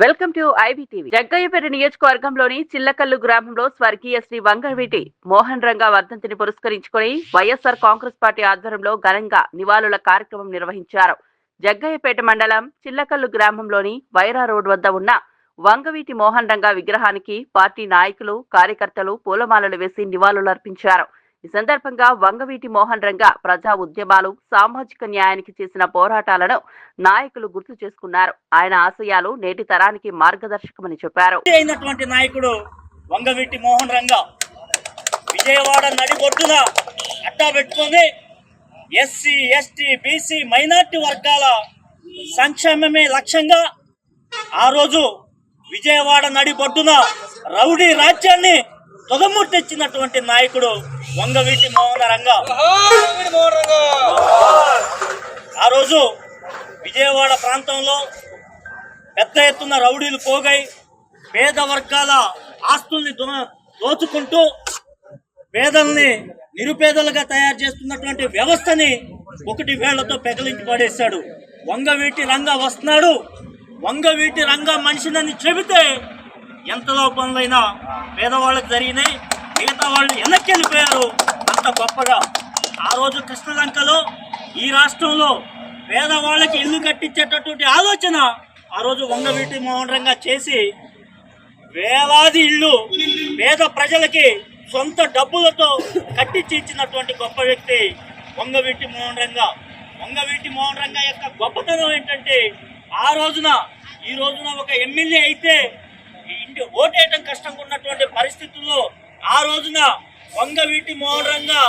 Welcome to IBTV. Jaggayyapeta నియోజకవర్గంలోని చిల్లకల్లు గ్రామంలో స్వర్గీయ శ్రీ వంగవీటి మోహన్ రంగా వర్ధంతిని పురస్కరించుకుని వైఎస్ఆర్ కాంగ్రెస్ పార్టీ ఆధ్వర్యంలో ఘనంగా నివాళుల కార్యక్రమం నిర్వహించారు. జగ్గయ్యపేట మండలం చిల్లకల్లు గ్రామంలోని వైరా రోడ్ వద్ద ఉన్న వంగవీటి మోహన్ రంగా విగ్రహానికి పార్టీ నాయకులు, కార్యకర్తలు పూలమాలలు వేసి నివాళులర్పించారు. ఈ సందర్భంగా వంగవీటి మోహన్ రంగా ప్రజా ఉద్యమాలు, సామాజిక న్యాయానికి చేసిన పోరాటాలను నాయకులు గుర్తు చేసుకున్నారు. ఆయన ఆశయాలు నేటి తరానికి మార్గదర్శకమని చెప్పారు. అయినటువంటి నాయకుడు వంగవీటి మోహన్ రంగా విజయవాడ నడిబొడ్డున అడ్డా పెట్టుకొని ఎస్సీ, ఎస్టీ, బీసీ, మైనార్టీ వర్గాల సంక్షేమమే లక్ష్యంగా ఆ రోజు విజయవాడ నడిబొడ్డున రౌడీ రాజ్యాన్ని తొదమురు తెచ్చినటువంటి నాయకుడు వంగవీటి మోహన్ రంగా. ఆ రోజు విజయవాడ ప్రాంతంలో పెద్ద ఎత్తున రౌడీలు పోగై పేద వర్గాల ఆస్తుల్ని దోచుకుంటూ పేదల్ని నిరుపేదలుగా తయారు చేస్తున్నటువంటి వ్యవస్థని ఒకటి వేళ్లతో పెకలించి పడేశాడు. వంగవీటి రంగా వస్తున్నాడు, వంగవీటి రంగా మనిషినని చెబితే ఎంతలో పనులైనా పేదవాళ్ళకి జరిగినాయి, మిగతా వాళ్ళు వెనక్కి వెళ్ళిపోయారు. అంత గొప్పగా ఆ రోజు కృష్ణలంకలో ఈ రాష్ట్రంలో పేదవాళ్ళకి ఇల్లు కట్టించేటటువంటి ఆలోచన ఆ రోజు వంగవీటి మోహన్ రంగా చేసి వేలాది ఇళ్ళు పేద ప్రజలకి సొంత డబ్బులతో కట్టించి ఇచ్చినటువంటి గొప్ప వ్యక్తి వంగవీటి మోహన్ రంగా. వంగవీటి మోహన్ రంగా యొక్క గొప్పతనం ఏంటంటే ఈ రోజున ఒక ఎమ్మెల్యే అయితే ఇంటి ఓటేయటం కష్టంగా ఉన్నటువంటి పరిస్థితుల్లో ఆ రోజున వంగవీటి మోహన్ రంగా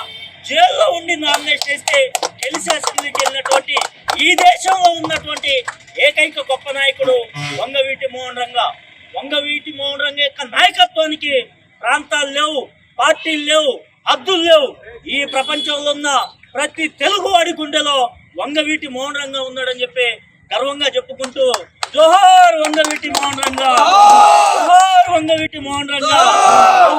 జైల్లో ఉండి నామినేట్ చేస్తే గెలిచి అసెంబ్లీకి వెళ్ళినటువంటి ఈ దేశంలో ఉన్నటువంటి ఏకైక గొప్ప నాయకుడు వంగవీటి మోహన్ రంగా. వంగవీటి మోహన్ రంగా యొక్క నాయకత్వానికి ప్రాంతాలు లేవు, పార్టీలు లేవు, హద్దులు లేవు. ఈ ప్రపంచంలో ఉన్న ప్రతి తెలుగువాడి గుండెలో వంగవీటి మోహన్ రంగా ఉన్నాడని చెప్పి గర్వంగా చెప్పుకుంటూ జోహార్ వంగవీటి మోహన్ రంగా, జోహార్ వంగవీటి మోహన్ రంగా.